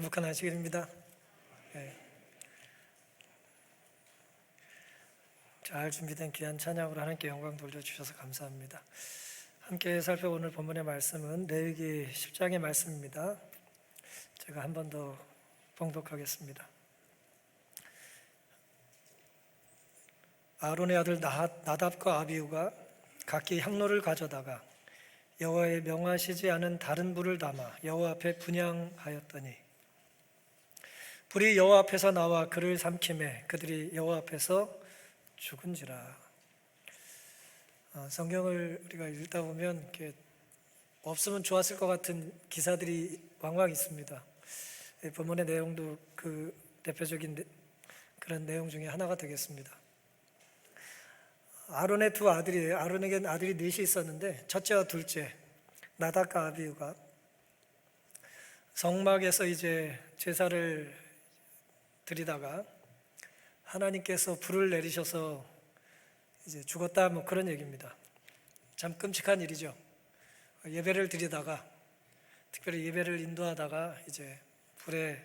행복한 안식일입니다. 네. 잘 준비된 귀한 찬양으로 하나님께 영광 돌려주셔서 감사합니다. 함께 살펴볼 오늘 본문의 말씀은 레위기 10장의 말씀입니다. 제가 한 번 더 봉독하겠습니다. 아론의 아들 나답과 아비후가 각기 향로를 가져다가 여호와의 명하시지 않은 다른 불을 담아 여호와 앞에 분향하였더니 불이 여호와 앞에서 나와 그를 삼키매 그들이 여호와 앞에서 죽은지라. 성경을 우리가 읽다 보면 이렇게 없으면 좋았을 것 같은 기사들이 왕왕 있습니다. 본문의 내용도 그 대표적인 그런 내용 중에 하나가 되겠습니다. 아론의 두 아들이에요. 아론에게는 아들이 넷이 있었는데 첫째와 둘째 나답과 아비후가 성막에서 이제 제사를 드리다가 하나님께서 불을 내리셔서 이제 죽었다, 뭐 그런 얘기입니다. 참 끔찍한 일이죠. 예배를 드리다가, 특별히 예배를 인도하다가 이제 불에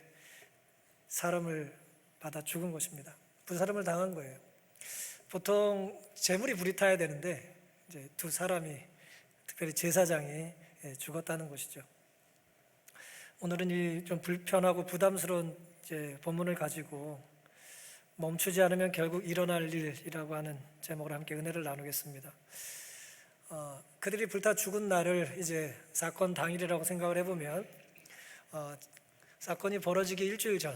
사람을 받아 죽은 것입니다. 불사름을 당한 거예요. 보통 재물이 불이 타야 되는데 이제 두 사람이, 특별히 제사장이 죽었다는 것이죠. 오늘은 이 좀 불편하고 부담스러운 이제 본문을 가지고 멈추지 않으면 결국 일어날 일이라고 하는 제목으로 함께 은혜를 나누겠습니다. 그들이 불타 죽은 날을 이제 사건 당일이라고 생각을 해보면 사건이 벌어지기 일주일 전,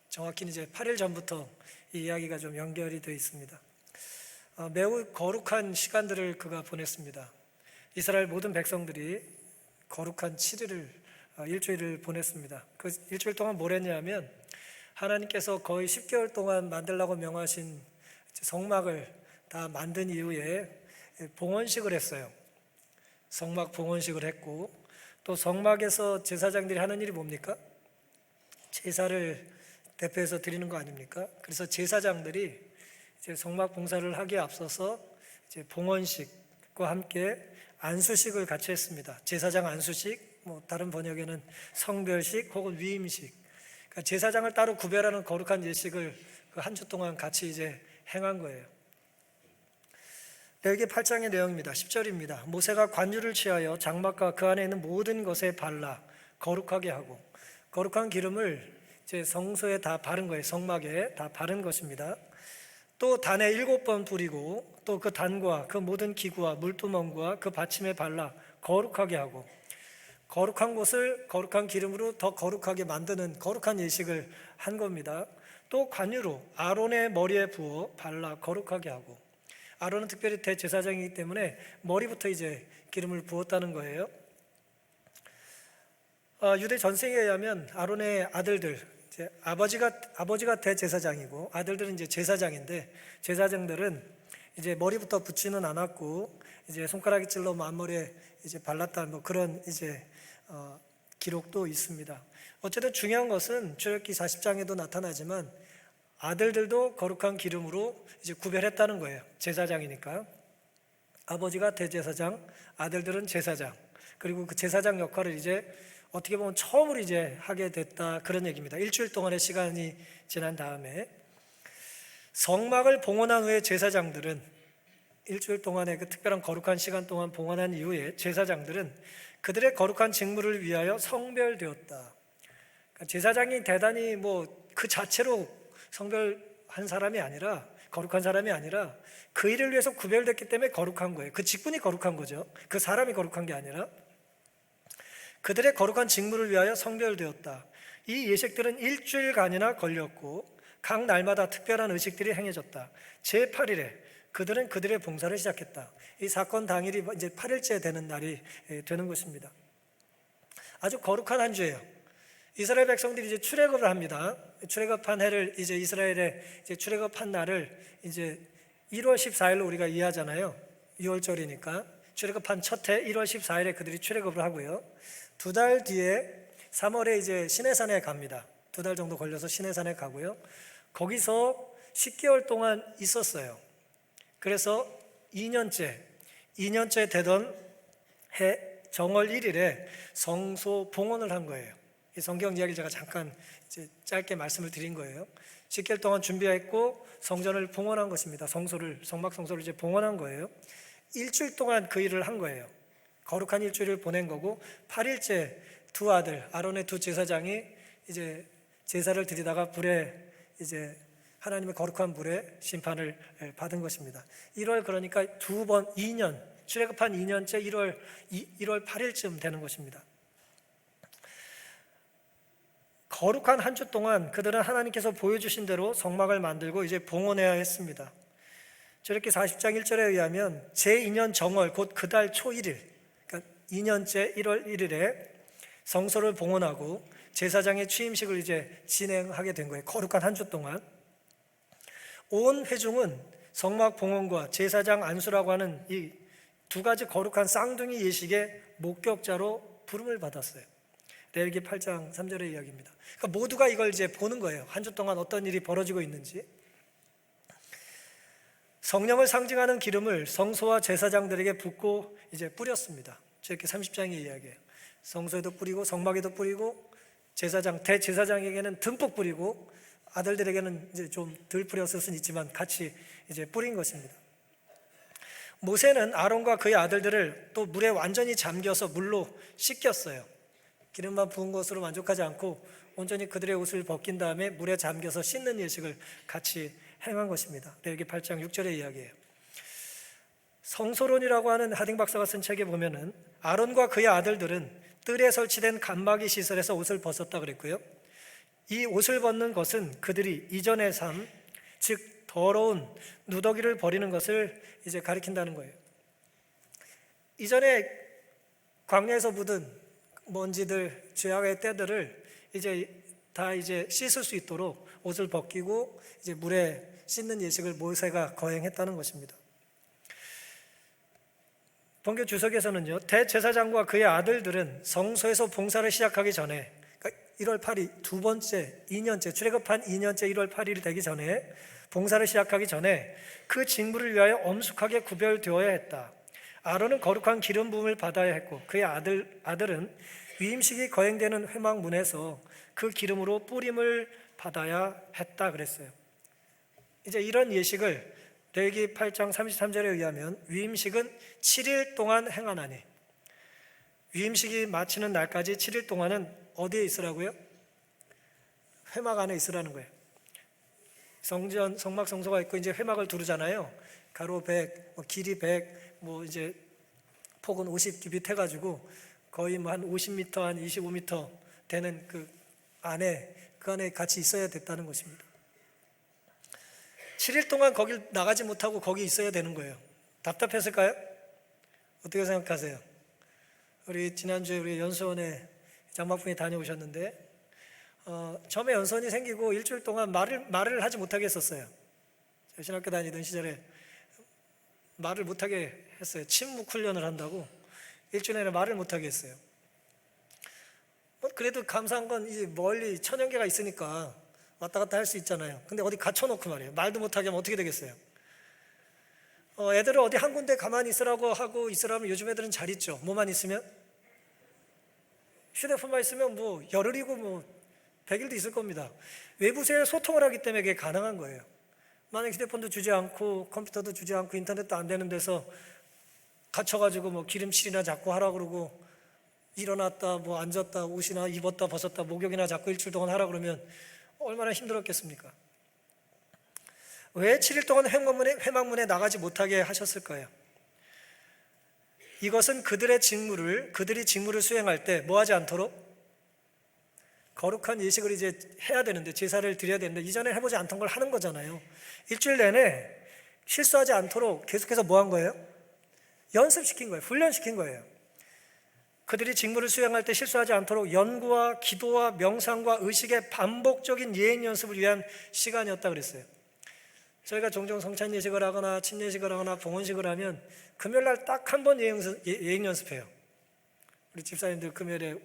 정확히는 이제 8일 전부터 이 이야기가 좀 연결이 되어 있습니다. 매우 거룩한 시간들을 그가 보냈습니다. 이스라엘 모든 백성들이 거룩한 7일을 일주일을 보냈습니다. 그 일주일 동안 뭘 했냐면 하나님께서 거의 10개월 동안 만들라고 명하신 성막을 다 만든 이후에 봉헌식을 했어요. 성막 봉헌식을 했고, 또 성막에서 제사장들이 하는 일이 뭡니까? 제사를 대표해서 드리는 거 아닙니까? 그래서 제사장들이 이제 성막 봉사를 하기에 앞서서 이제 봉헌식과 함께 안수식을 같이 했습니다. 제사장 안수식, 뭐 다른 번역에는 성별식 혹은 위임식. 그러니까 제사장을 따로 구별하는 거룩한 예식을 그 한 주 동안 같이 이제 행한 거예요. 레위기 8장의 내용입니다. 10절입니다. 모세가 관유를 취하여 장막과 그 안에 있는 모든 것에 발라 거룩하게 하고, 거룩한 기름을 이제 성소에 다 바른 거예요. 성막에 다 바른 것입니다. 또 단에 7번 뿌리고, 또 그 단과 그 모든 기구와 물두멍과 그 받침에 발라 거룩하게 하고, 거룩한 곳을 거룩한 기름으로 더 거룩하게 만드는 거룩한 예식을 한 겁니다. 또 관유로 아론의 머리에 부어 발라 거룩하게 하고, 아론은 특별히 대제사장이기 때문에 머리부터 이제 기름을 부었다는 거예요. 유대 전승에 의하면 아론의 아들들, 이제 아버지가 대제사장이고 아들들은 이제 제사장인데, 제사장들은 이제 머리부터 붙지는 않았고 이제 손가락에 찔러 앞머리에 이제 발랐다, 뭐 그런 이제 기록도 있습니다. 어쨌든 중요한 것은 출애굽기 40장에도 나타나지만 아들들도 거룩한 기름으로 이제 구별했다는 거예요. 제사장이니까. 아버지가 대제사장, 아들들은 제사장. 그리고 그 제사장 역할을 이제 어떻게 보면 처음으로 이제 하게 됐다, 그런 얘기입니다. 일주일 동안의 시간이 지난 다음에 성막을 봉헌한 후에 제사장들은, 일주일 동안의 그 특별한 거룩한 시간 동안 봉헌한 이후에 제사장들은 그들의 거룩한 직무를 위하여 성별되었다. 그러니까 제사장이 대단히 뭐 그 자체로 성별한 사람이 아니라, 거룩한 사람이 아니라 그 일을 위해서 구별됐기 때문에 거룩한 거예요. 그 직분이 거룩한 거죠. 그 사람이 거룩한 게 아니라 그들의 거룩한 직무를 위하여 성별되었다. 이 예식들은 일주일간이나 걸렸고 각 날마다 특별한 의식들이 행해졌다. 제8일에 그들은 그들의 봉사를 시작했다. 이 사건 당일이 이제 8일째 되는 날이 되는 것입니다. 아주 거룩한 한 주예요. 이스라엘 백성들이 이제 출애굽을 합니다. 출애굽한 해를, 이제 이스라엘의 이제 출애굽한 날을 이제 1월 14일로 우리가 이해하잖아요. 6월절이니까 출애굽한 첫 해 1월 14일에 그들이 출애굽을 하고요. 2달 뒤에 3월에 이제 시내산에 갑니다. 2달 정도 걸려서 시내산에 가고요. 거기서 10개월 동안 있었어요. 그래서 2년째 되던 해 정월 1일에 성소 봉헌을 한 거예요. 이 성경 이야기를 제가 잠깐 이제 짧게 말씀을 드린 거예요. 10개월 동안 준비했고 성전을 봉헌한 것입니다. 성막 성소를 이제 봉헌한 거예요. 일주일 동안 그 일을 한 거예요. 거룩한 일주일을 보낸 거고 8일째 두 아들 아론의 두 제사장이 이제 제사를 드리다가 불에 이제 하나님의 거룩한 불에 심판을 받은 것입니다. 1월 그러니까 두 번 2년 출애굽한 2년째 1월 8일쯤 되는 것입니다. 거룩한 한 주 동안 그들은 하나님께서 보여주신 대로 성막을 만들고 이제 봉헌해야 했습니다. 저렇게 40장 1절에 의하면 제2년 정월 곧 그 달 초 1일 그러니까 2년째 1월 1일에 성소를 봉헌하고 제사장의 취임식을 이제 진행하게 된 거예요. 거룩한 한 주 동안 온 회중은 성막 봉헌과 제사장 안수라고 하는 이 두 가지 거룩한 쌍둥이 예식의 목격자로 부름을 받았어요. 레위기 8장 3절의 이야기입니다. 그러니까 모두가 이걸 이제 보는 거예요. 한 주 동안 어떤 일이 벌어지고 있는지. 성령을 상징하는 기름을 성소와 제사장들에게 붓고 이제 뿌렸습니다. 이렇게 30장의 이야기예요. 성소에도 뿌리고 성막에도 뿌리고 대제사장에게는 듬뿍 뿌리고 아들들에게는 이제 좀 덜 뿌렸을 수는 있지만 같이 이제 뿌린 것입니다. 모세는 아론과 그의 아들들을 또 물에 완전히 잠겨서 물로 씻겼어요. 기름만 부은 것으로 만족하지 않고 온전히 그들의 옷을 벗긴 다음에 물에 잠겨서 씻는 예식을 같이 행한 것입니다. 레위기 8장 6절의 이야기예요. 성소론이라고 하는 하딩 박사가 쓴 책에 보면은 아론과 그의 아들들은 뜰에 설치된 간마기 시설에서 옷을 벗었다 그랬고요. 이 옷을 벗는 것은 그들이 이전의 삶, 즉 더러운 누더기를 버리는 것을 이제 가리킨다는 거예요. 이전에 광야에서 묻은 먼지들, 죄악의 때들을 이제 다 이제 씻을 수 있도록 옷을 벗기고 이제 물에 씻는 예식을 모세가 거행했다는 것입니다. 본교 주석에서는요, 대제사장과 그의 아들들은 성소에서 봉사를 시작하기 전에, 그러니까 1월 8일 두 번째 2년째 출애굽한 2년째 1월 8일이 되기 전에 봉사를 시작하기 전에 그 직무를 위하여 엄숙하게 구별되어야 했다. 아론은 거룩한 기름 부음을 받아야 했고 그의 아들은 위임식이 거행되는 회막문에서 그 기름으로 뿌림을 받아야 했다 그랬어요. 이제 이런 예식을 레위기 8장 33절에 의하면 위임식은 7일 동안 행하나니, 위임식이 마치는 날까지 7일 동안은 어디에 있으라고요? 회막 안에 있으라는 거예요. 성막 성소가 있고 이제 회막을 두르잖아요. 가로 100, 길이 100, 이제 폭은 50 규빗 해가지고 거의 한 50m, 한 25m 되는 그 안에 같이 있어야 됐다는 것입니다. 7일 동안 거길 나가지 못하고 거기 있어야 되는 거예요. 답답했을까요? 어떻게 생각하세요? 우리 지난주에 우리 연수원에 장막분이 다녀오셨는데 처음에 연수원이 생기고 일주일 동안 말을 하지 못하게 했었어요. 제가 신학교 다니던 시절에 말을 못하게 했어요. 침묵 훈련을 한다고 일주일 내내 말을 못하게 했어요. 그래도 감사한 건 이제 멀리 천연계가 있으니까 왔다 갔다 할 수 있잖아요. 근데 어디 갇혀놓고 말이에요. 말도 못하게 하면 어떻게 되겠어요? 애들을 어디 한 군데 가만히 있으라고 하고 있으라면 요즘 애들은 잘 있죠. 뭐만 있으면? 휴대폰만 있으면 열흘이고 100일도 있을 겁니다. 외부 세계와 소통을 하기 때문에 그게 가능한 거예요. 만약 휴대폰도 주지 않고 컴퓨터도 주지 않고 인터넷도 안 되는 데서 갇혀가지고 기름칠이나 자꾸 하라 그러고 일어났다 앉았다 옷이나 입었다 벗었다 목욕이나 자꾸 일주일 동안 하라 그러면 얼마나 힘들었겠습니까? 왜 7일 동안 회막문에 나가지 못하게 하셨을까요? 이것은 그들이 직무를 수행할 때 하지 않도록 거룩한 예식을 이제 해야 되는데 제사를 드려야 되는데 이전에 해보지 않던 걸 하는 거잖아요. 일주일 내내 실수하지 않도록 계속해서 한 거예요? 연습시킨 거예요. 훈련시킨 거예요. 그들이 직무를 수행할 때 실수하지 않도록 연구와 기도와 명상과 의식의 반복적인 예행 연습을 위한 시간이었다 그랬어요. 저희가 종종 성찬 예식을 하거나 침례식을 하거나 봉헌식을 하면 금요일날 딱 한 번 예행 연습해요. 우리 집사님들 금요일에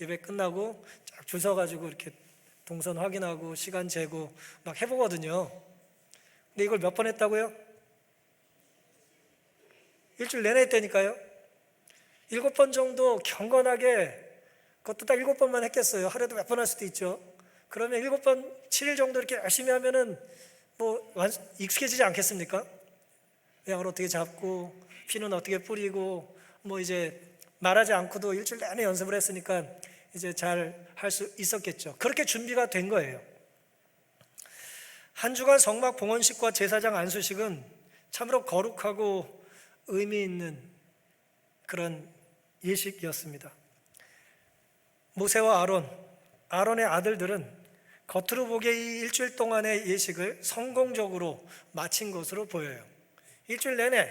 예배 끝나고 쫙 줄 서가지고 이렇게 동선 확인하고 시간 재고 막 해보거든요. 근데 이걸 몇 번 했다고요? 일주일 내내 했다니까요. 7번 정도 경건하게 그것도 딱 7번만 했겠어요. 하루에도 몇 번 할 수도 있죠. 그러면 7번, 7일 정도 이렇게 열심히 하면은 뭐 익숙해지지 않겠습니까? 양을 어떻게 잡고 피는 어떻게 뿌리고 뭐 이제 말하지 않고도 일주일 내내 연습을 했으니까 이제 잘 할 수 있었겠죠. 그렇게 준비가 된 거예요. 한 주간 성막 봉헌식과 제사장 안수식은 참으로 거룩하고 의미 있는 그런 예식이었습니다. 모세와 아론의 아들들은 겉으로 보기에 이 일주일 동안의 예식을 성공적으로 마친 것으로 보여요. 일주일 내내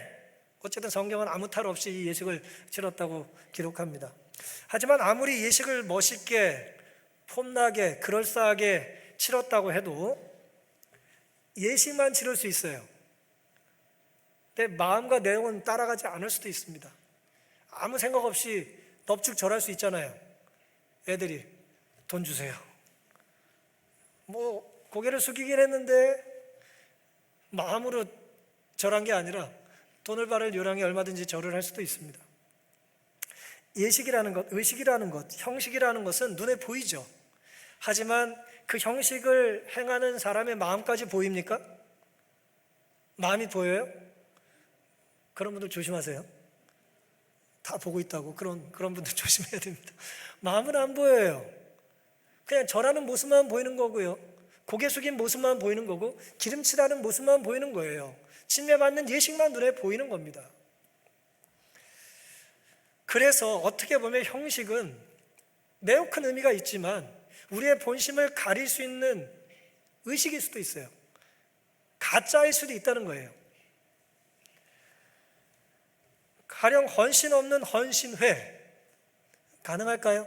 어쨌든 성경은 아무 탈 없이 이 예식을 치렀다고 기록합니다. 하지만 아무리 예식을 멋있게 폼나게 그럴싸하게 치렀다고 해도 예식만 치를 수 있어요. 내 마음과 내용은 따라가지 않을 수도 있습니다. 아무 생각 없이 넙죽 절할 수 있잖아요. 애들이 돈 주세요. 뭐 고개를 숙이긴 했는데 마음으로 절한 게 아니라 돈을 받을 요량이 얼마든지 절을 할 수도 있습니다. 예식이라는 것, 의식이라는 것, 형식이라는 것은 눈에 보이죠. 하지만 그 형식을 행하는 사람의 마음까지 보입니까? 마음이 보여요? 그런 분들 조심하세요. 다 보고 있다고 그런 분들 조심해야 됩니다. 마음은 안 보여요. 그냥 절하는 모습만 보이는 거고요. 고개 숙인 모습만 보이는 거고 기름칠하는 모습만 보이는 거예요. 침례받는 예식만 눈에 보이는 겁니다. 그래서 어떻게 보면 형식은 매우 큰 의미가 있지만 우리의 본심을 가릴 수 있는 의식일 수도 있어요. 가짜일 수도 있다는 거예요. 가령 헌신 없는 헌신회 가능할까요?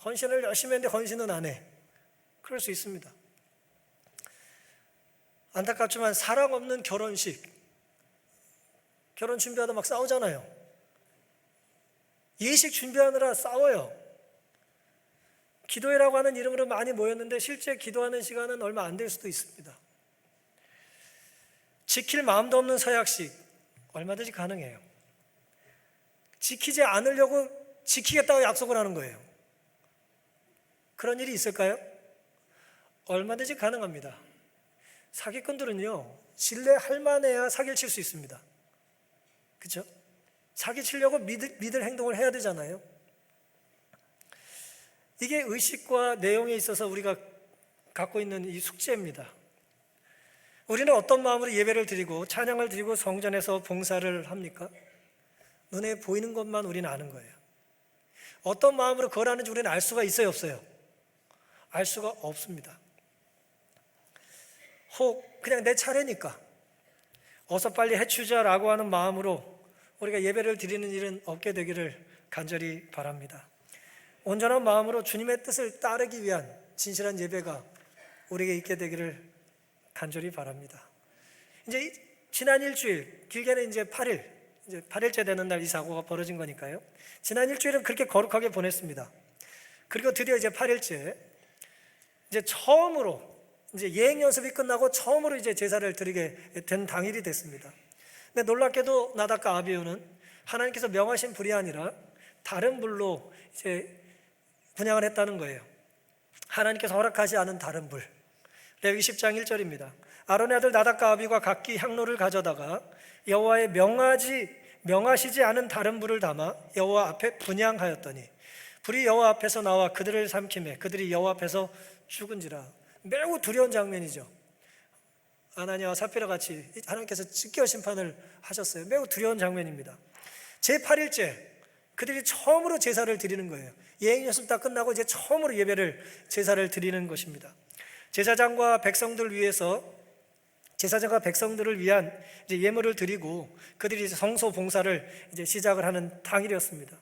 헌신을 열심히 했는데 헌신은 안 해. 그럴 수 있습니다. 안타깝지만 사랑 없는 결혼식, 결혼 준비하다 막 싸우잖아요. 예식 준비하느라 싸워요. 기도회라고 하는 이름으로 많이 모였는데 실제 기도하는 시간은 얼마 안 될 수도 있습니다. 지킬 마음도 없는 서약식 얼마든지 가능해요. 지키지 않으려고 지키겠다고 약속을 하는 거예요. 그런 일이 있을까요? 얼마든지 가능합니다. 사기꾼들은요, 신뢰할 만해야 사기를 칠 수 있습니다. 그렇죠? 사기 치려고 믿을 행동을 해야 되잖아요. 이게 의식과 내용에 있어서 우리가 갖고 있는 이 숙제입니다. 우리는 어떤 마음으로 예배를 드리고 찬양을 드리고 성전에서 봉사를 합니까? 눈에 보이는 것만 우리는 아는 거예요. 어떤 마음으로 그걸 하는지 우리는 알 수가 있어요, 없어요? 알 수가 없습니다. 혹 그냥 내 차례니까 어서 빨리 해치우자라고 하는 마음으로 우리가 예배를 드리는 일은 없게 되기를 간절히 바랍니다. 온전한 마음으로 주님의 뜻을 따르기 위한 진실한 예배가 우리에게 있게 되기를 간절히 바랍니다. 이제 지난 일주일, 길게는 이제 8일, 이제 8일째 되는 날 이 사고가 벌어진 거니까요. 지난 일주일은 그렇게 거룩하게 보냈습니다. 그리고 드디어 이제 8일째, 이제 처음으로 이제 예행 연습이 끝나고 처음으로 이제 제사를 드리게 된 당일이 됐습니다. 근데 놀랍게도 나답과 아비후는 하나님께서 명하신 불이 아니라 다른 불로 이제 분향을 했다는 거예요. 하나님께서 허락하지 않은 다른 불. 레위기 10장 1절입니다. 아론의 아들 나답과 아비후가 각기 향로를 가져다가 여호와의 명하시지 않은 다른 불을 담아 여호와 앞에 분향하였더니 불이 여호와 앞에서 나와 그들을 삼키매 그들이 여호와 앞에서 죽은지라. 매우 두려운 장면이죠. 아나니아와 삽비라 같이 하나님께서 직결 심판을 하셨어요. 매우 두려운 장면입니다. 제8일째 그들이 처음으로 제사를 드리는 거예요. 예행 연습 다 끝나고 이제 처음으로 제사를 드리는 것입니다. 제사장과 백성들을 위한 이제 예물을 드리고 그들이 이제 성소 봉사를 이제 시작을 하는 당일이었습니다.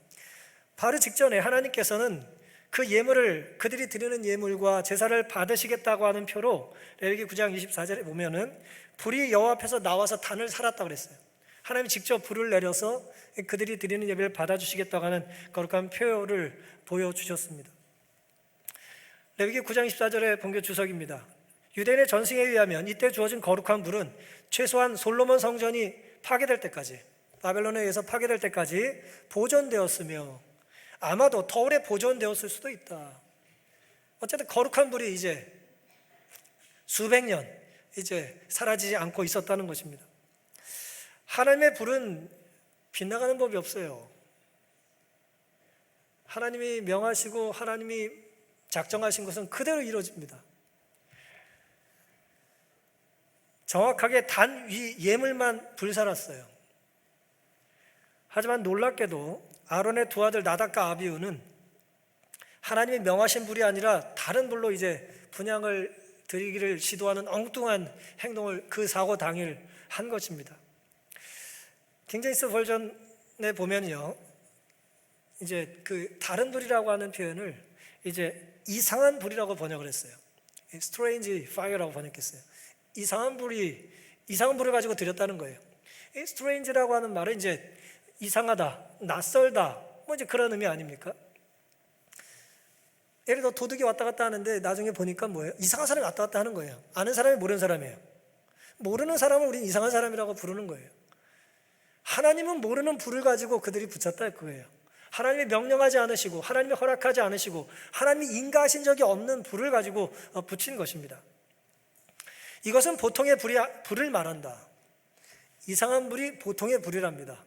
바로 직전에 하나님께서는 그 예물을 그들이 드리는 예물과 제사를 받으시겠다고 하는 표로 레위기 9장 24절에 보면은 불이 여호와 앞에서 나와서 단을 살았다고 그랬어요. 하나님이 직접 불을 내려서 그들이 드리는 예배를 받아주시겠다고 하는 거룩한 표를 보여주셨습니다. 레위기 9장 24절의 본교 주석입니다. 유대인의 전승에 의하면 이때 주어진 거룩한 불은 최소한 솔로몬 성전이 파괴될 때까지, 바벨론에 의해서 파괴될 때까지 보존되었으며 아마도 더 오래 보존되었을 수도 있다. 어쨌든 거룩한 불이 이제 수백 년 이제 사라지지 않고 있었다는 것입니다. 하나님의 불은 빗나가는 법이 없어요. 하나님이 명하시고 하나님이 작정하신 것은 그대로 이루어집니다. 정확하게 단 위 예물만 불살았어요. 하지만 놀랍게도 아론의 두 아들 나답과 아비후는 하나님이 명하신 불이 아니라 다른 불로 이제 분향을 드리기를 시도하는 엉뚱한 행동을 그 사고 당일 한 것입니다. 킹제임스 버전에 보면요, 이제 그 다른 불이라고 하는 표현을 이제 이상한 불이라고 번역을 했어요. Strange fire라고 번역했어요. 이상한 불을 가지고 드렸다는 거예요. Strange라고 하는 말은 이제 이상하다, 낯설다, 뭐 이제 그런 의미 아닙니까? 예를 들어 도둑이 왔다 갔다 하는데 나중에 보니까 뭐예요? 이상한 사람이 왔다 갔다 하는 거예요. 아는 사람이 모르는 사람이에요. 모르는 사람을 우리는 이상한 사람이라고 부르는 거예요. 하나님은 모르는 불을 가지고 그들이 붙였다 그거예요. 하나님이 명령하지 않으시고 하나님이 허락하지 않으시고 하나님이 인가하신 적이 없는 불을 가지고 붙인 것입니다. 이것은 보통의 불을 말한다. 이상한 불이 보통의 불이랍니다.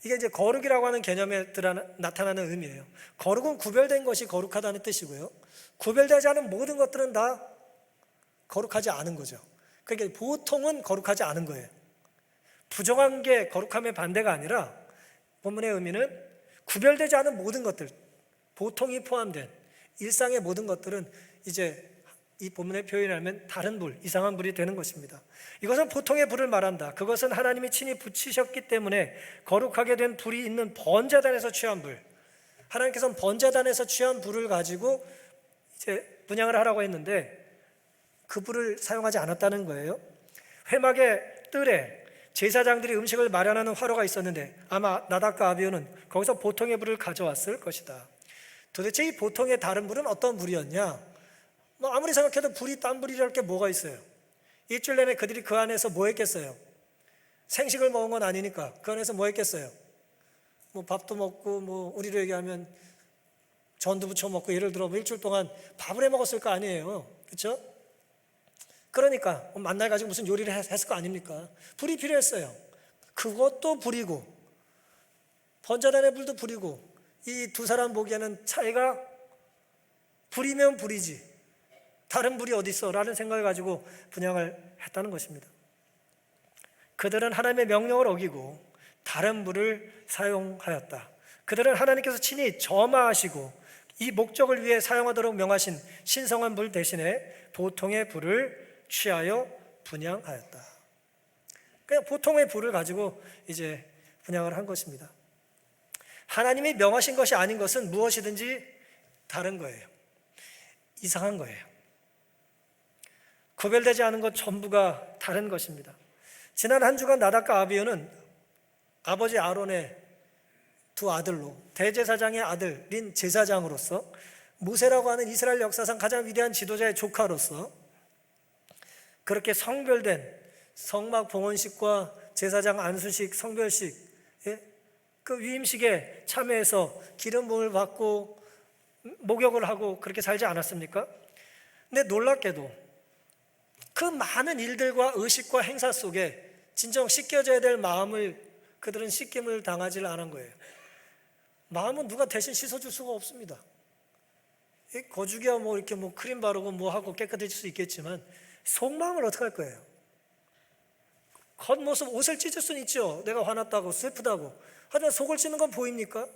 이게 이제 거룩이라고 하는 개념에 나타나는 의미예요. 거룩은 구별된 것이 거룩하다는 뜻이고요. 구별되지 않은 모든 것들은 다 거룩하지 않은 거죠. 그러니까 보통은 거룩하지 않은 거예요. 부정한 게 거룩함의 반대가 아니라 본문의 의미는 구별되지 않은 모든 것들, 보통이 포함된 일상의 모든 것들은 이제 이 본문의 표현을 하면 다른 불, 이상한 불이 되는 것입니다. 이것은 보통의 불을 말한다. 그것은 하나님이 친히 붙이셨기 때문에 거룩하게 된 불이 있는 번제단에서 취한 불, 하나님께서는 번제단에서 취한 불을 가지고 이제 분향을 하라고 했는데 그 불을 사용하지 않았다는 거예요. 회막의 뜰에 제사장들이 음식을 마련하는 화로가 있었는데 아마 나답과 아비후는 거기서 보통의 불을 가져왔을 것이다. 도대체 이 보통의 다른 불은 어떤 불이었냐? 뭐 아무리 생각해도 불이 딴 불이랄 게 뭐가 있어요? 일주일 내내 그들이 그 안에서 뭐 했겠어요? 생식을 먹은 건 아니니까 그 안에서 뭐 했겠어요? 뭐 밥도 먹고 뭐 우리로 얘기하면 전도 부쳐 먹고 예를 들어 뭐 일주일 동안 밥을 해 먹었을 거 아니에요, 그렇죠? 그러니까 만날 가지고 무슨 요리를 했을 거 아닙니까? 불이 필요했어요. 그것도 불이고 번제단의 불도 불이고 이 두 사람 보기에는 차이가 불이면 불이지 다른 불이 어디 있어? 라는 생각을 가지고 분향을 했다는 것입니다. 그들은 하나님의 명령을 어기고 다른 불을 사용하였다. 그들은 하나님께서 친히 점화하시고 이 목적을 위해 사용하도록 명하신 신성한 불 대신에 보통의 불을 취하여 분향하였다. 그냥 보통의 불을 가지고 이제 분향을 한 것입니다. 하나님이 명하신 것이 아닌 것은 무엇이든지 다른 거예요. 이상한 거예요. 구별되지 않은 것 전부가 다른 것입니다. 지난 한 주간 나답과 아비후는 아버지 아론의 두 아들로 대제사장의 아들인 제사장으로서 모세라고 하는 이스라엘 역사상 가장 위대한 지도자의 조카로서 그렇게 성별된 성막 봉헌식과 제사장 안수식, 성별식, 그 위임식에 참여해서 기름 부음을 받고 목욕을 하고 그렇게 살지 않았습니까? 근데 놀랍게도 그 많은 일들과 의식과 행사 속에 진정 씻겨져야 될 마음을 그들은 씻김을 당하지 않은 거예요. 마음은 누가 대신 씻어줄 수가 없습니다. 거죽이야 뭐 이렇게 뭐 크림 바르고 뭐 하고 깨끗해질 수 있겠지만 속마음을 어떻게 할 거예요? 겉모습 옷을 찢을 수는 있죠. 내가 화났다고 슬프다고. 하지만 속을 찢는 건 보입니까?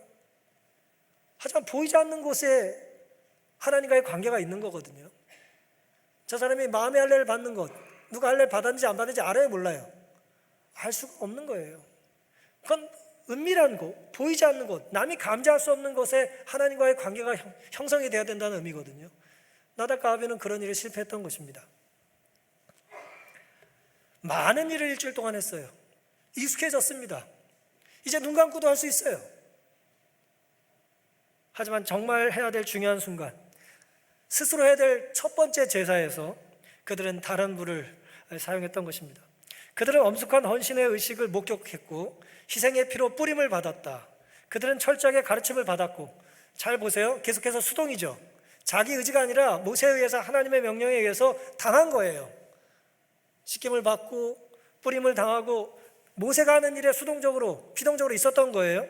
하지만 보이지 않는 곳에 하나님과의 관계가 있는 거거든요. 저 사람이 마음의 할례를 받는 것, 누가 할례를 받았는지 안 받았는지 알아요, 몰라요? 알 수가 없는 거예요. 그건 은밀한 곳, 보이지 않는 곳, 남이 감지할 수 없는 곳에 하나님과의 관계가 형성이 돼야 된다는 의미거든요. 나답과 아비후는 그런 일에 실패했던 것입니다. 많은 일을 일주일 동안 했어요. 익숙해졌습니다. 이제 눈 감고도 할 수 있어요. 하지만 정말 해야 될 중요한 순간, 스스로 해야 될 첫 번째 제사에서 그들은 다른 불을 사용했던 것입니다. 그들은 엄숙한 헌신의 의식을 목격했고 희생의 피로 뿌림을 받았다. 그들은 철저하게 가르침을 받았고, 잘 보세요. 계속해서 수동이죠. 자기 의지가 아니라 모세에 의해서, 하나님의 명령에 의해서 당한 거예요. 씻김을 받고 뿌림을 당하고 모세가 하는 일에 수동적으로, 피동적으로 있었던 거예요.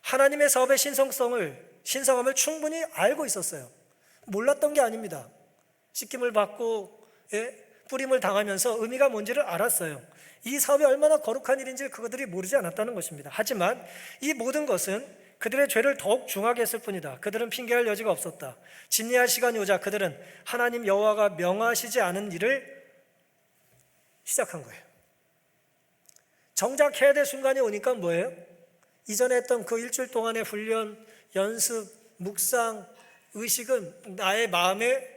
하나님의 사업의 신성함을 충분히 알고 있었어요. 몰랐던 게 아닙니다. 씻김을 받고 뿌림을 당하면서 의미가 뭔지를 알았어요. 이 사업이 얼마나 거룩한 일인지 그들이 모르지 않았다는 것입니다. 하지만 이 모든 것은 그들의 죄를 더욱 중하게 했을 뿐이다. 그들은 핑계할 여지가 없었다. 진리할 시간이 오자 그들은 하나님 여호와가 명하시지 않은 일을 시작한 거예요. 정작 해야 될 순간이 오니까 뭐예요? 이전에 했던 그 일주일 동안의 훈련, 연습, 묵상, 의식은 나의 마음에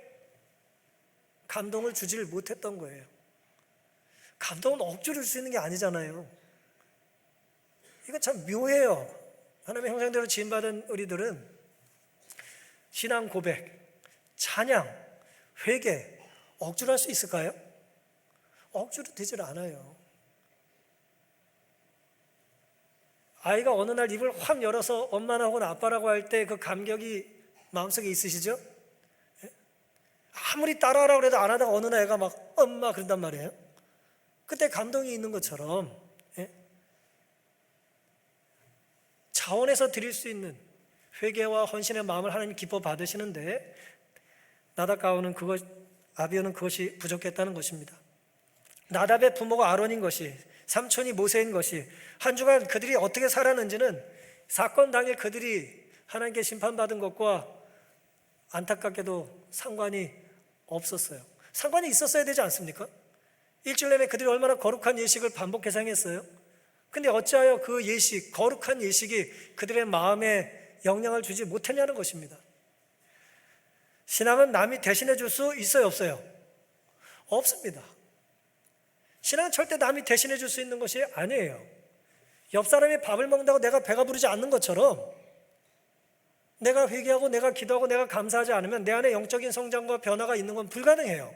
감동을 주지를 못했던 거예요. 감동은 억지로 줄 수 있는 게 아니잖아요. 이건 참 묘해요. 하나님의 형상대로 지음받은 우리들은 신앙 고백, 찬양, 회개 억지로 할 수 있을까요? 억지로 되질 않아요. 아이가 어느 날 입을 확 열어서 엄마라고 아빠라고 할 때 그 감격이 마음속에 있으시죠? 아무리 따라하라고 해도 안 하다가 어느 날 애가 막 엄마 그런단 말이에요. 그때 감동이 있는 것처럼 자원해서 드릴 수 있는 회개와 헌신의 마음을 하나님 기뻐 받으시는데 아비오는 그것이 부족했다는 것입니다. 나답의 부모가 아론인 것이, 삼촌이 모세인 것이, 한 주간 그들이 어떻게 살았는지는 사건 당일 그들이 하나님께 심판받은 것과 안타깝게도 상관이 없었어요. 상관이 있었어야 되지 않습니까? 일주일 내내 그들이 얼마나 거룩한 예식을 반복해서 행했어요. 근데 어찌하여 그 예식, 거룩한 예식이 그들의 마음에 영향을 주지 못했냐는 것입니다. 신앙은 남이 대신해 줄 수 있어요, 없어요? 없습니다. 신앙은 절대 남이 대신해 줄 수 있는 것이 아니에요. 옆 사람이 밥을 먹는다고 내가 배가 부르지 않는 것처럼 내가 회개하고 내가 기도하고 내가 감사하지 않으면 내 안에 영적인 성장과 변화가 있는 건 불가능해요.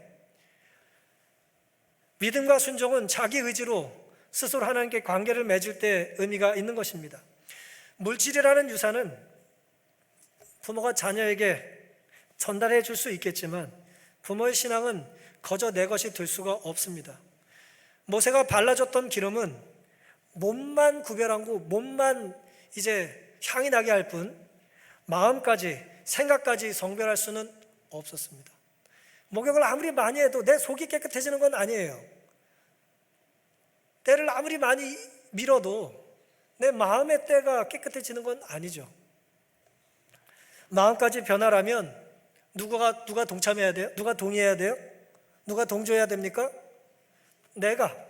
믿음과 순종은 자기 의지로 스스로 하나님께 관계를 맺을 때 의미가 있는 것입니다. 물질이라는 유산은 부모가 자녀에게 전달해 줄 수 있겠지만 부모의 신앙은 거저 내 것이 될 수가 없습니다. 모세가 발라줬던 기름은 몸만 구별하고 몸만 이제 향이 나게 할 뿐 마음까지 생각까지 성별할 수는 없었습니다. 목욕을 아무리 많이 해도 내 속이 깨끗해지는 건 아니에요. 때를 아무리 많이 밀어도 내 마음의 때가 깨끗해지는 건 아니죠. 마음까지 변화라면 누가 동참해야 돼요? 누가 동의해야 돼요? 누가 동조해야 됩니까? 내가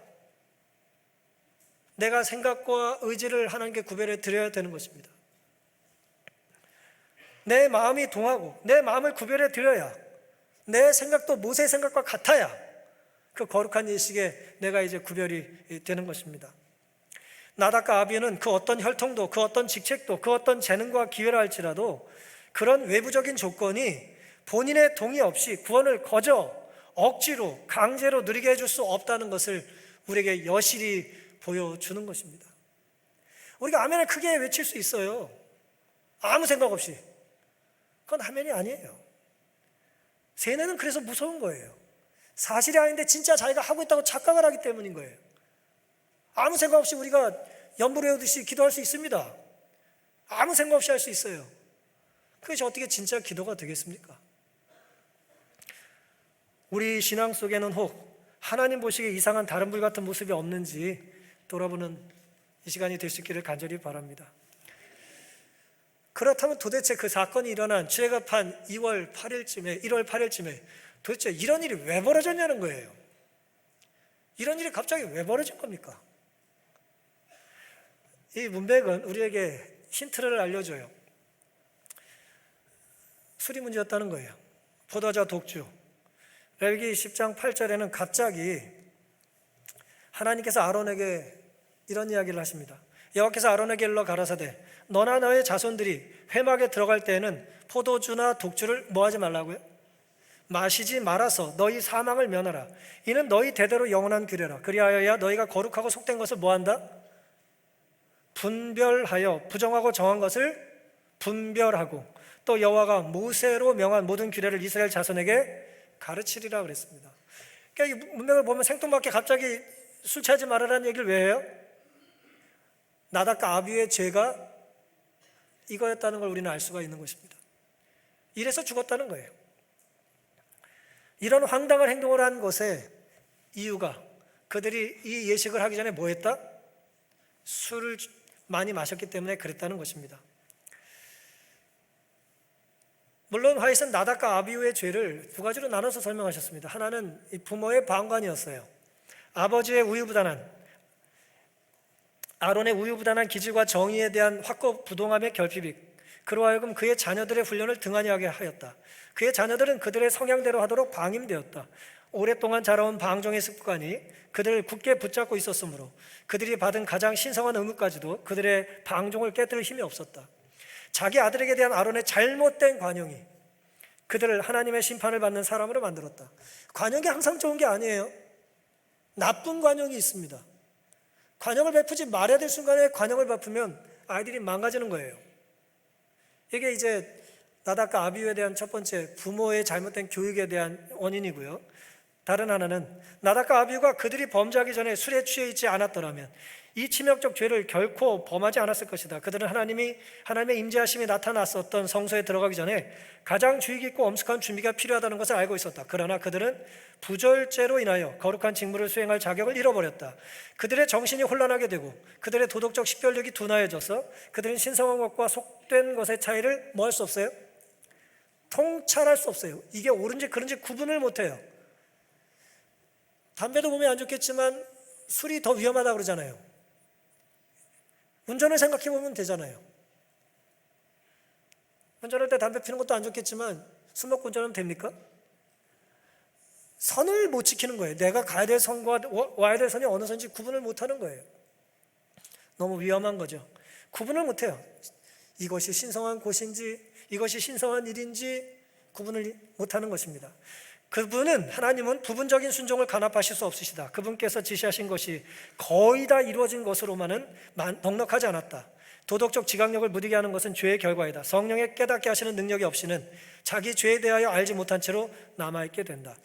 생각과 의지를 하나님께 구별해 드려야 되는 것입니다. 내 마음이 동하고 내 마음을 구별해 드려야, 내 생각도 모세의 생각과 같아야 그 거룩한 예식에 내가 이제 구별이 되는 것입니다. 나답과 아비는 그 어떤 혈통도, 그 어떤 직책도, 그 어떤 재능과 기회라 할지라도 그런 외부적인 조건이 본인의 동의 없이 구원을 거저 억지로 강제로 누리게 해줄 수 없다는 것을 우리에게 여실히 보여주는 것입니다. 우리가 아멘을 크게 외칠 수 있어요. 아무 생각 없이. 그건 아멘이 아니에요. 세뇌는 그래서 무서운 거예요. 사실이 아닌데 진짜 자기가 하고 있다고 착각을 하기 때문인 거예요. 아무 생각 없이 우리가 연불 외우듯이 기도할 수 있습니다. 아무 생각 없이 할 수 있어요. 그것이 어떻게 진짜 기도가 되겠습니까? 우리 신앙 속에는 혹 하나님 보시기에 이상한 다른 불 같은 모습이 없는지 돌아보는 이 시간이 될 수 있기를 간절히 바랍니다. 그렇다면 도대체 그 사건이 일어난 주애갑한 1월 8일쯤에 도대체 이런 일이 왜 벌어졌냐는 거예요. 이런 일이 갑자기 왜 벌어진 겁니까? 이 문맥은 우리에게 힌트를 알려줘요. 수리 문제였다는 거예요. 포도자 독주. 레위기 10장 8절에는 갑자기 하나님께서 아론에게 이런 이야기를 하십니다. 여호와께서 아론에게 일러 가라사대 너나 너의 자손들이 회막에 들어갈 때에는 포도주나 독주를 뭐하지 말라고요? 마시지 말아서 너희 사망을 면하라. 이는 너희 대대로 영원한 규례라. 그리하여야 너희가 거룩하고 속된 것을 뭐한다? 분별하여 부정하고 정한 것을 분별하고 또 여호와가 모세로 명한 모든 규례를 이스라엘 자손에게 가르치리라 그랬습니다. 그러니까 이 문맥을 보면 생뚱맞게 갑자기 술 취하지 말아라는 얘기를 왜 해요? 나답과 아비후의 죄가 이거였다는 걸 우리는 알 수가 있는 것입니다. 이래서 죽었다는 거예요. 이런 황당한 행동을 한 것의 이유가 그들이 이 예식을 하기 전에 뭐 했다? 술을 많이 마셨기 때문에 그랬다는 것입니다. 물론 화이트는 나답과 아비후의 죄를 두 가지로 나눠서 설명하셨습니다. 하나는 부모의 방관이었어요. 아버지의 아론의 우유부단한 기질과 정의에 대한 확고부동함의 결핍이 그로 하여금 그의 자녀들의 훈련을 등한히 하게 하였다. 그의 자녀들은 그들의 성향대로 하도록 방임되었다. 오랫동안 자라온 방종의 습관이 그들을 굳게 붙잡고 있었으므로 그들이 받은 가장 신성한 의무까지도 그들의 방종을 깨뜨릴 힘이 없었다. 자기 아들에게 대한 아론의 잘못된 관용이 그들을 하나님의 심판을 받는 사람으로 만들었다. 관용이 항상 좋은 게 아니에요. 나쁜 관용이 있습니다. 관용을 베푸지 말아야 될 순간에 관용을 베푸면 아이들이 망가지는 거예요. 이게 이제 나답과 아비후에 대한 첫 번째 부모의 잘못된 교육에 대한 원인이고요. 다른 하나는 나답과 아비후가 그들이 범죄하기 전에 술에 취해 있지 않았더라면 이 치명적 죄를 결코 범하지 않았을 것이다. 그들은 하나님의 임재하심이 나타났었던 성소에 들어가기 전에 가장 주의 깊고 엄숙한 준비가 필요하다는 것을 알고 있었다. 그러나 그들은 부절죄로 인하여 거룩한 직무를 수행할 자격을 잃어버렸다. 그들의 정신이 혼란하게 되고 그들의 도덕적 식별력이 둔화해져서 그들은 신성한 것과 속된 것의 차이를 뭐 할 수 없어요? 통찰할 수 없어요. 이게 옳은지 그른지 구분을 못해요. 담배도 몸에 안 좋겠지만 술이 더 위험하다고 그러잖아요. 운전을 생각해 보면 되잖아요. 운전할 때 담배 피는 것도 안 좋겠지만 술 먹고 운전하면 됩니까? 선을 못 지키는 거예요. 내가 가야 될 선과 와야 될 선이 어느 선인지 구분을 못하는 거예요. 너무 위험한 거죠. 구분을 못해요. 이것이 신성한 곳인지 이것이 신성한 일인지 구분을 못하는 것입니다. 하나님은 부분적인 순종을 간합하실 수 없으시다. 그분께서 지시하신 것이 거의 다 이루어진 것으로만은 넉넉하지 않았다. 도덕적 지각력을 무디게 하는 것은 죄의 결과이다. 성령의 깨닫게 하시는 능력이 없이는 자기 죄에 대하여 알지 못한 채로 남아있게 된다.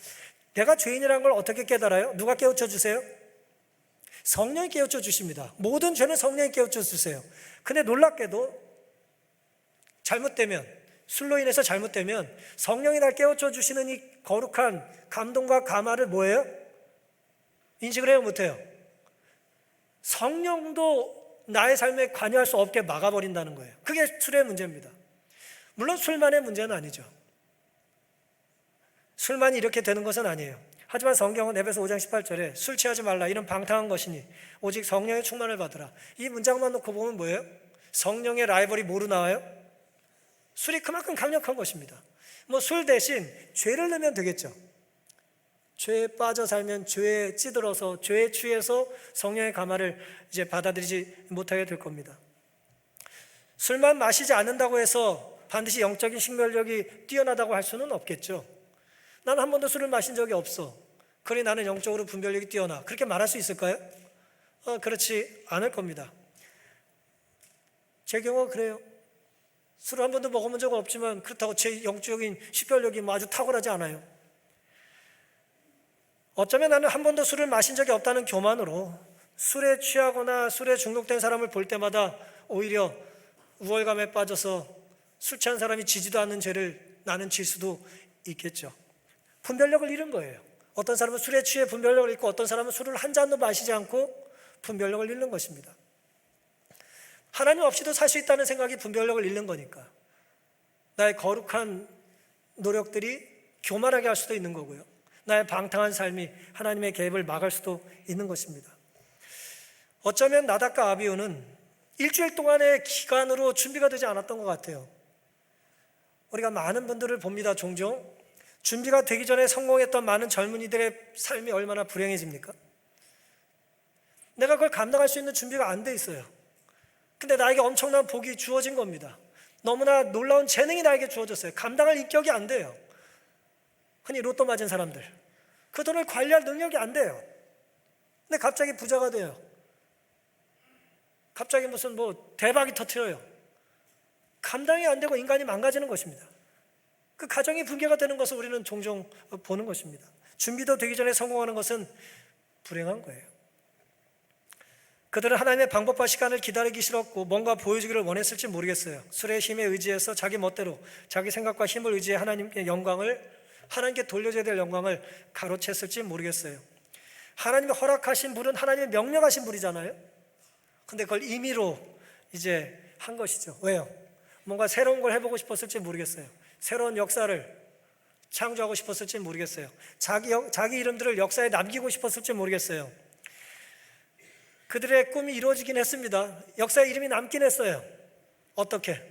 내가 죄인이라는 걸 어떻게 깨달아요? 누가 깨우쳐 주세요? 성령이 깨우쳐 주십니다. 모든 죄는 성령이 깨우쳐 주세요. 근데 놀랍게도 술로 인해서 잘못되면 성령이 날 깨우쳐 주시는 이 거룩한 감동과 감화를 뭐예요? 인식을 해요? 못해요? 성령도 나의 삶에 관여할 수 없게 막아버린다는 거예요. 그게 술의 문제입니다. 물론 술만의 문제는 아니죠. 술만이 이렇게 되는 것은 아니에요. 하지만 성경은 에베소 5장 18절에 술 취하지 말라 이런 방탕한 것이니 오직 성령의 충만을 받으라. 이 문장만 놓고 보면 뭐예요? 성령의 라이벌이 뭐로 나와요? 술이 그만큼 강력한 것입니다. 술 대신 죄를 넣으면 되겠죠. 죄에 빠져 살면 죄에 찌들어서 죄에 취해서 성령의 감화를 이제 받아들이지 못하게 될 겁니다. 술만 마시지 않는다고 해서 반드시 영적인 식멸력이 뛰어나다고 할 수는 없겠죠. 나는 한 번도 술을 마신 적이 없어. 그러니 나는 영적으로 분별력이 뛰어나. 그렇게 말할 수 있을까요? 그렇지 않을 겁니다. 제 경우가 그래요. 술을 한 번도 먹어본 적은 없지만 그렇다고 제 영적인 식별력이 아주 탁월하지 않아요. 어쩌면 나는 한 번도 술을 마신 적이 없다는 교만으로 술에 취하거나 술에 중독된 사람을 볼 때마다 오히려 우월감에 빠져서 술 취한 사람이 지지도 않는 죄를 나는 질 수도 있겠죠. 분별력을 잃은 거예요. 어떤 사람은 술에 취해 분별력을 잃고 어떤 사람은 술을 한 잔도 마시지 않고 분별력을 잃는 것입니다. 하나님 없이도 살 수 있다는 생각이 분별력을 잃는 거니까 나의 거룩한 노력들이 교만하게 할 수도 있는 거고요. 나의 방탕한 삶이 하나님의 개입을 막을 수도 있는 것입니다. 어쩌면 나답과 아비후는 일주일 동안의 기간으로 준비가 되지 않았던 것 같아요. 우리가 많은 분들을 봅니다. 종종 준비가 되기 전에 성공했던 많은 젊은이들의 삶이 얼마나 불행해집니까? 내가 그걸 감당할 수 있는 준비가 안 돼 있어요. 근데 나에게 엄청난 복이 주어진 겁니다. 너무나 놀라운 재능이 나에게 주어졌어요. 감당할 인격이 안 돼요. 흔히 로또 맞은 사람들, 그 돈을 관리할 능력이 안 돼요. 근데 갑자기 부자가 돼요. 갑자기 무슨 뭐 대박이 터트려요. 감당이 안 되고 인간이 망가지는 것입니다. 그 가정이 붕괴가 되는 것을 우리는 종종 보는 것입니다. 준비도 되기 전에 성공하는 것은 불행한 거예요. 그들은 하나님의 방법과 시간을 기다리기 싫었고 뭔가 보여주기를 원했을지 모르겠어요. 술의 힘에 의지해서 자기 멋대로 자기 생각과 힘을 의지해 하나님께 하나님께 돌려줘야 될 영광을 가로챘을지 모르겠어요. 하나님이 허락하신 불은 하나님이 명령하신 불이잖아요. 근데 그걸 임의로 이제 한 것이죠. 왜요? 뭔가 새로운 걸 해보고 싶었을지 모르겠어요. 새로운 역사를 창조하고 싶었을지 모르겠어요. 자기 이름들을 역사에 남기고 싶었을지 모르겠어요. 그들의 꿈이 이루어지긴 했습니다. 역사에 이름이 남긴 했어요. 어떻게?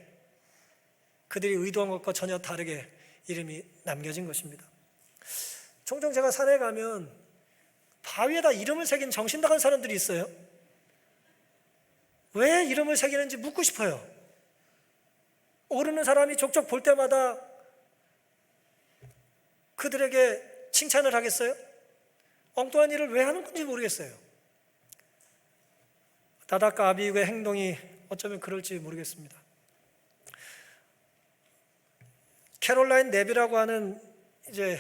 그들이 의도한 것과 전혀 다르게 이름이 남겨진 것입니다. 종종 제가 산에 가면 바위에다 이름을 새긴 정신 나간 사람들이 있어요. 왜 이름을 새기는지 묻고 싶어요. 오르는 사람이 족족 볼 때마다 그들에게 칭찬을 하겠어요? 엉뚱한 일을 왜 하는 건지 모르겠어요. 나답과 아비후의 행동이 어쩌면 그럴지 모르겠습니다. 캐롤라인 네비라고 하는 이제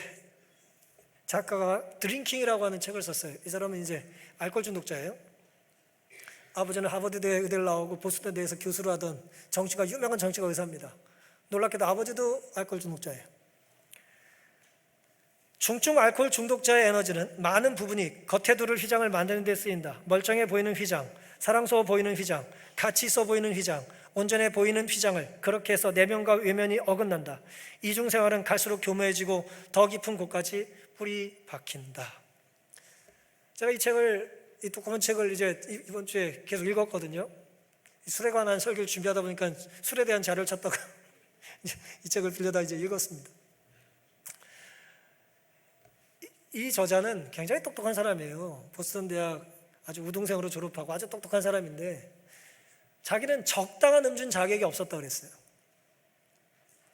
작가가 드링킹이라고 하는 책을 썼어요. 이 사람은 이제 알코올 중독자예요. 아버지는 하버드대 의대를 나오고 보스턴 대에서 교수를 하던 유명한 정치가 의사입니다. 놀랍게도 아버지도 알코올 중독자예요. 중증 알코올 중독자의 에너지는 많은 부분이 겉에 두를 휘장을 만드는 데 쓰인다. 멀쩡해 보이는 휘장, 사랑스러워 보이는 휘장, 가치 있어 보이는 휘장, 온전해 보이는 휘장을 그렇게 해서 내면과 외면이 어긋난다. 이중생활은 갈수록 교묘해지고 더 깊은 곳까지 뿌리 박힌다. 제가 이 두꺼운 책을 이제 이번 주에 계속 읽었거든요. 술에 관한 설교를 준비하다 보니까 술에 대한 자료를 찾다가 이 책을 빌려다 이제 읽었습니다. 이 저자는 굉장히 똑똑한 사람이에요. 보스턴 대학 아주 우등생으로 졸업하고 아주 똑똑한 사람인데 자기는 적당한 음주 자격이 없었다고 그랬어요.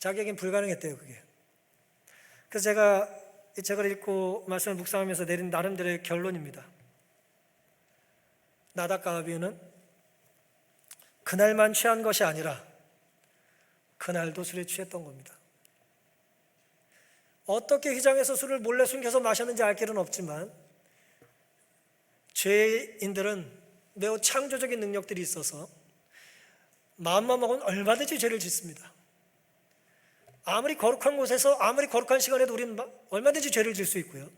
자격이 불가능했대요, 그게. 그래서 제가 이 책을 읽고 말씀을 묵상하면서 내린 나름대로의 결론입니다. 나답과 아비후는 그날만 취한 것이 아니라 그날도 술에 취했던 겁니다. 어떻게 휘장에서 술을 몰래 숨겨서 마셨는지 알 길은 없지만 죄인들은 매우 창조적인 능력들이 있어서 마음만 먹으면 얼마든지 죄를 짓습니다. 아무리 거룩한 곳에서 아무리 거룩한 시간에도 우리는 얼마든지 죄를 질 수 있고요.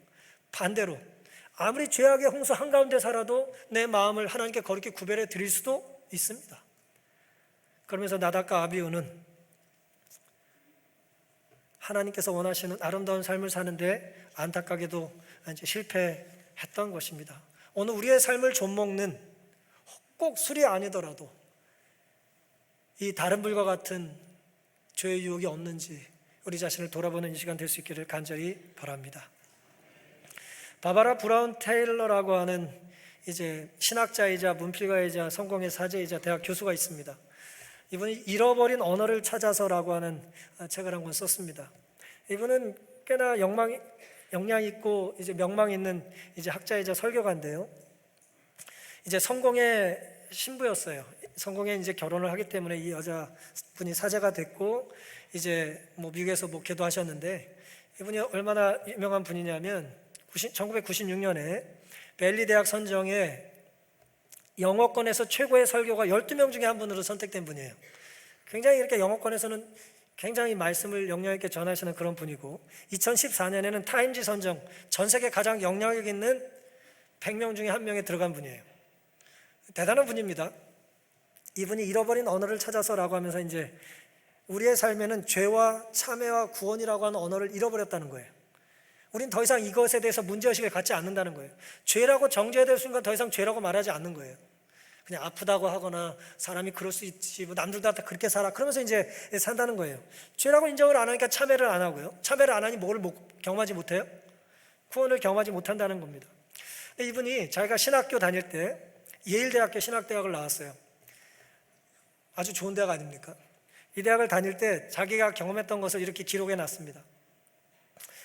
반대로 아무리 죄악의 홍수 한가운데 살아도 내 마음을 하나님께 거룩히 구별해 드릴 수도 있습니다. 그러면서 나답과 아비후는 하나님께서 원하시는 아름다운 삶을 사는데 안타깝게도 이제 실패했던 것입니다. 오늘 우리의 삶을 좀먹는 꼭 술이 아니더라도 이 다른 불과 같은 죄의 유혹이 없는지 우리 자신을 돌아보는 이 시간 될 수 있기를 간절히 바랍니다. 바바라 브라운 테일러라고 하는 이제 신학자이자 문필가이자 성공의 사제이자 대학 교수가 있습니다. 이분이 잃어버린 언어를 찾아서라고 하는 책을 한 권 썼습니다. 이분은 꽤나 역량 있고 이제 명망 있는 이제 학자이자 설교가인데요. 이제 성공의 신부였어요. 성공에 이제 결혼을 하기 때문에 이 여자분이 사제가 됐고 이제 뭐 미국에서 목회도 하셨는데 이분이 얼마나 유명한 분이냐면 1996년에 벨리 대학 선정에 영어권에서 최고의 설교가 12명 중에 한 분으로 선택된 분이에요. 굉장히 이렇게 영어권에서는 굉장히 말씀을 역량 있게 전하시는 그런 분이고 2014년에는 타임지 선정 전 세계 가장 영향력 있는 100명 중에 한 명에 들어간 분이에요. 대단한 분입니다. 이분이 잃어버린 언어를 찾아서라고 하면서 이제 우리의 삶에는 죄와 참회와 구원이라고 하는 언어를 잃어버렸다는 거예요. 우린 더 이상 이것에 대해서 문제의식을 갖지 않는다는 거예요. 죄라고 정죄될 순간 더 이상 죄라고 말하지 않는 거예요. 그냥 아프다고 하거나 사람이 그럴 수 있지 뭐 남들 다 그렇게 살아 그러면서 이제 산다는 거예요. 죄라고 인정을 안 하니까 참회를 안 하고요. 참회를 안 하니 뭘 경험하지 못해요? 구원을 경험하지 못한다는 겁니다. 이분이 자기가 신학교 다닐 때 예일대학교 신학대학을 나왔어요. 아주 좋은 대학 아닙니까? 이 대학을 다닐 때 자기가 경험했던 것을 이렇게 기록해 놨습니다.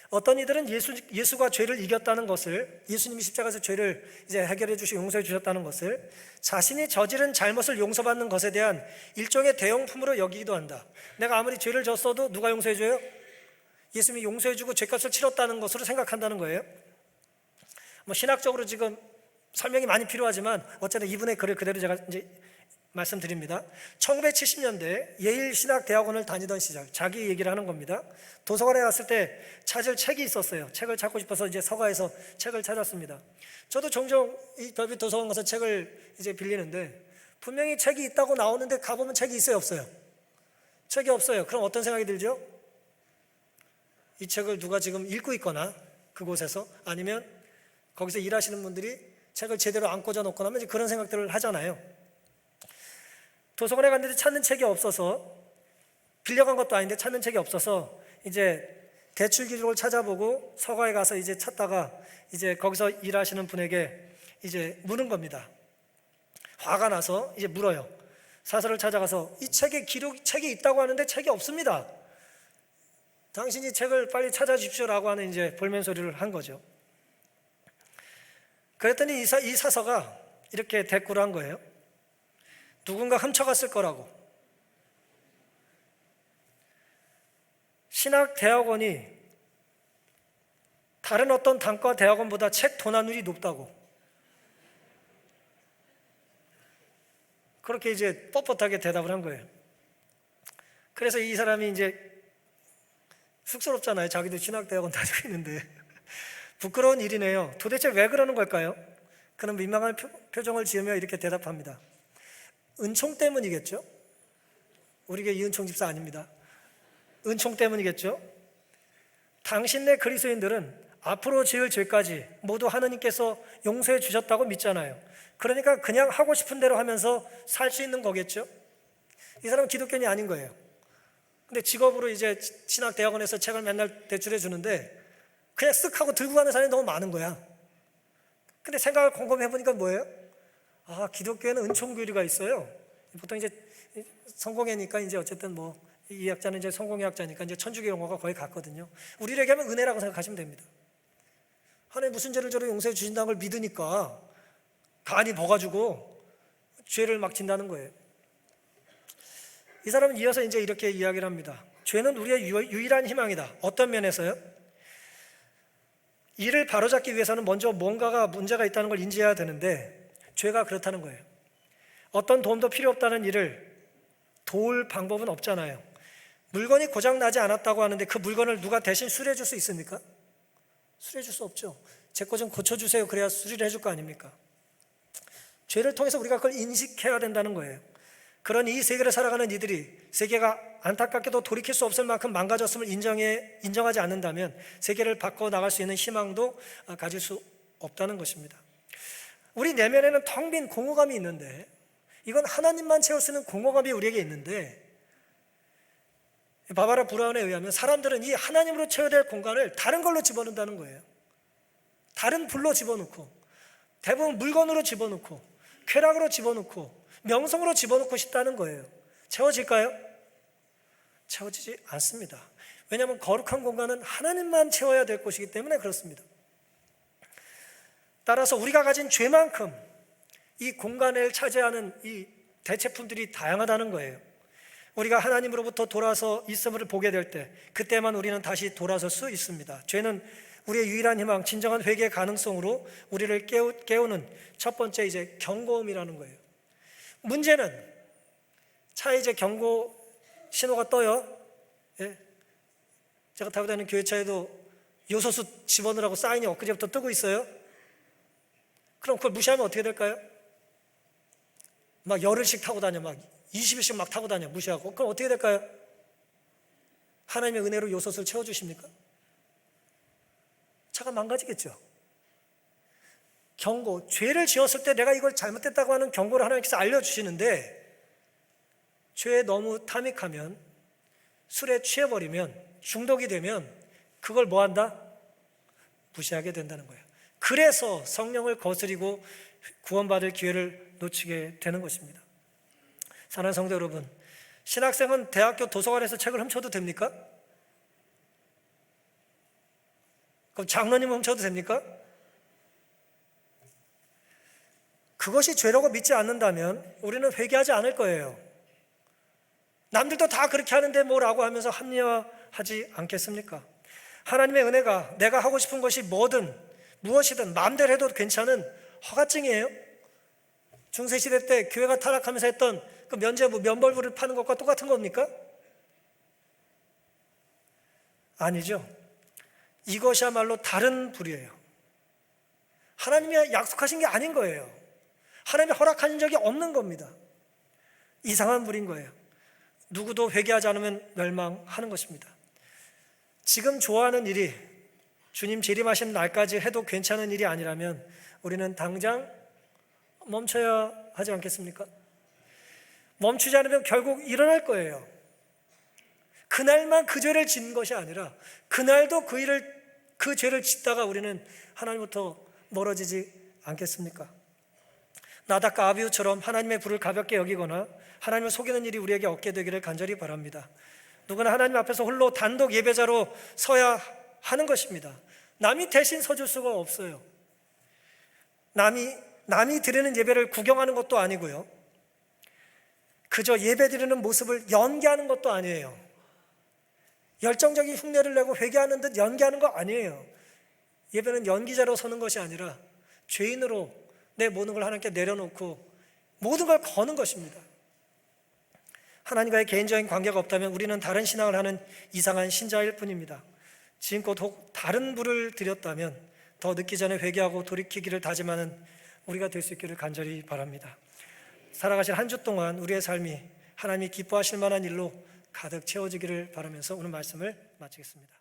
어떤 이들은 예수가 죄를 이겼다는 것을, 예수님이 십자가에서 죄를 이제 해결해 주시고 용서해 주셨다는 것을 자신이 저지른 잘못을 용서받는 것에 대한 일종의 대용품으로 여기기도 한다. 내가 아무리 죄를 졌어도 누가 용서해 줘요? 예수님이 용서해 주고 죄값을 치렀다는 것으로 생각한다는 거예요. 신학적으로 지금 설명이 많이 필요하지만 어쨌든 이분의 글을 그대로 제가 이제 말씀드립니다. 1970년대 예일 신학대학원을 다니던 시절 자기 얘기를 하는 겁니다. 도서관에 갔을 때 찾을 책이 있었어요. 책을 찾고 싶어서 이제 서가에서 책을 찾았습니다. 저도 종종 이 별빛 도서관 가서 책을 이제 빌리는데 분명히 책이 있다고 나오는데 가보면 책이 있어요, 없어요? 책이 없어요. 그럼 어떤 생각이 들죠? 이 책을 누가 지금 읽고 있거나 그곳에서, 아니면 거기서 일하시는 분들이 책을 제대로 안 꽂아 놓거나 하면 그런 생각들을 하잖아요. 도서관에 갔는데 찾는 책이 없어서, 빌려간 것도 아닌데 찾는 책이 없어서 이제 대출 기록을 찾아보고 서가에 가서 이제 찾다가 이제 거기서 일하시는 분에게 이제 물은 겁니다. 화가 나서 이제 물어요. 사서를 찾아가서 이 책에 책이 있다고 하는데 책이 없습니다. 당신이 책을 빨리 찾아주십시오라고 하는 이제 볼멘소리를 한 거죠. 그랬더니 이 사서가 이렇게 대꾸를 한 거예요. 누군가 훔쳐갔을 거라고. 신학대학원이 다른 어떤 단과 대학원보다 책 도난율이 높다고. 그렇게 이제 뻣뻣하게 대답을 한 거예요. 그래서 이 사람이 이제 쑥스럽잖아요. 자기도 신학대학원 다니고 있는데. 부끄러운 일이네요. 도대체 왜 그러는 걸까요? 그는 민망한 표정을 지으며 이렇게 대답합니다. 은총 때문이겠죠? 우리가 이은총 집사 아닙니다. 은총 때문이겠죠? 당신네 그리스도인들은 앞으로 지을 죄까지 모두 하느님께서 용서해 주셨다고 믿잖아요. 그러니까 그냥 하고 싶은 대로 하면서 살 수 있는 거겠죠? 이 사람은 기독교인이 아닌 거예요. 근데 직업으로 이제 신학대학원에서 책을 맨날 대출해 주는데 그냥 쓱 하고 들고 가는 사람이 너무 많은 거야. 근데 생각을 곰곰이 해보니까 뭐예요? 아, 기독교에는 은총교리가 있어요. 보통 이제 성공회니까 이제 어쨌든 이 학자는 이제 성공회 학자니까 이제 천주교 용어가 거의 같거든요. 우리에게 하면 은혜라고 생각하시면 됩니다. 하나님 무슨 죄를 저를 용서해 주신다는 걸 믿으니까 간이 버가지고 죄를 막 진다는 거예요. 이 사람은 이어서 이제 이렇게 이야기를 합니다. 죄는 우리의 유일한 희망이다. 어떤 면에서요? 이를 바로잡기 위해서는 먼저 뭔가가 문제가 있다는 걸 인지해야 되는데 죄가 그렇다는 거예요. 어떤 도움도 필요 없다는 일을 도울 방법은 없잖아요. 물건이 고장나지 않았다고 하는데 그 물건을 누가 대신 수리해 줄 수 있습니까? 수리해 줄 수 없죠. 제 거 좀 고쳐주세요. 그래야 수리를 해줄 거 아닙니까? 죄를 통해서 우리가 그걸 인식해야 된다는 거예요. 그런 이 세계를 살아가는 이들이 세계가 안타깝게도 돌이킬 수 없을 만큼 망가졌음을 인정하지 않는다면 세계를 바꿔나갈 수 있는 희망도 가질 수 없다는 것입니다. 우리 내면에는 텅 빈 공허감이 있는데, 이건 하나님만 채울 수 있는 공허감이 우리에게 있는데, 바바라 브라운에 의하면 사람들은 이 하나님으로 채워야 될 공간을 다른 걸로 집어넣는다는 거예요. 다른 불로 집어넣고, 대부분 물건으로 집어넣고, 쾌락으로 집어넣고, 명성으로 집어넣고 싶다는 거예요. 채워질까요? 채워지지 않습니다. 왜냐하면 거룩한 공간은 하나님만 채워야 될 곳이기 때문에 그렇습니다. 따라서 우리가 가진 죄만큼 이 공간을 차지하는 이 대체품들이 다양하다는 거예요. 우리가 하나님으로부터 돌아서 있음을 보게 될 때 그때만 우리는 다시 돌아설 수 있습니다. 죄는 우리의 유일한 희망, 진정한 회개의 가능성으로 우리를 깨우는 첫 번째 이제 경고음이라는 거예요. 문제는 차에 이제 경고 신호가 떠요. 예. 제가 타고 다니는 교회차에도 요소수 집어넣으라고 사인이 엊그제부터 뜨고 있어요. 그럼 그걸 무시하면 어떻게 될까요? 막 열흘씩 타고 다녀, 막 20일씩 막 타고 다녀, 무시하고. 그럼 어떻게 될까요? 하나님의 은혜로 요소수를 채워주십니까? 차가 망가지겠죠. 경고, 죄를 지었을 때 내가 이걸 잘못했다고 하는 경고를 하나님께서 알려주시는데, 죄에 너무 탐닉하면, 술에 취해버리면, 중독이 되면 그걸 뭐 한다? 무시하게 된다는 거예요. 그래서 성령을 거스리고 구원받을 기회를 놓치게 되는 것입니다. 사랑하는 성도 여러분, 신학생은 대학교 도서관에서 책을 훔쳐도 됩니까? 그럼 장로님 훔쳐도 됩니까? 그것이 죄라고 믿지 않는다면 우리는 회개하지 않을 거예요. 남들도 다 그렇게 하는데 뭐라고 하면서 합리화하지 않겠습니까? 하나님의 은혜가 내가 하고 싶은 것이 뭐든 무엇이든 마음대로 해도 괜찮은 허가증이에요? 중세시대 때 교회가 타락하면서 했던 그 면벌부를 파는 것과 똑같은 겁니까? 아니죠. 이것이야말로 다른 불이에요. 하나님이 약속하신 게 아닌 거예요. 하나님이 허락하신 적이 없는 겁니다. 이상한 불인 거예요. 누구도 회개하지 않으면 멸망하는 것입니다. 지금 좋아하는 일이 주님 재림하신 날까지 해도 괜찮은 일이 아니라면 우리는 당장 멈춰야 하지 않겠습니까? 멈추지 않으면 결국 일어날 거예요. 그날만 그 죄를 짓는 것이 아니라 그날도 그 죄를 짓다가 우리는 하나님부터 멀어지지 않겠습니까? 나답과 아비후처럼 하나님의 불을 가볍게 여기거나 하나님을 속이는 일이 우리에게 없게 되기를 간절히 바랍니다. 누구나 하나님 앞에서 홀로 단독 예배자로 서야 하는 것입니다. 남이 대신 서줄 수가 없어요. 남이 드리는 예배를 구경하는 것도 아니고요. 그저 예배 드리는 모습을 연기하는 것도 아니에요. 열정적인 흉내를 내고 회개하는 듯 연기하는 거 아니에요. 예배는 연기자로 서는 것이 아니라 죄인으로 내 모든 걸 하나님께 내려놓고 모든 걸 거는 것입니다. 하나님과의 개인적인 관계가 없다면 우리는 다른 신앙을 하는 이상한 신자일 뿐입니다. 지금껏 혹 다른 불을 드렸다면 더 늦기 전에 회개하고 돌이키기를 다짐하는 우리가 될 수 있기를 간절히 바랍니다. 살아가실 한 주 동안 우리의 삶이 하나님이 기뻐하실 만한 일로 가득 채워지기를 바라면서 오늘 말씀을 마치겠습니다.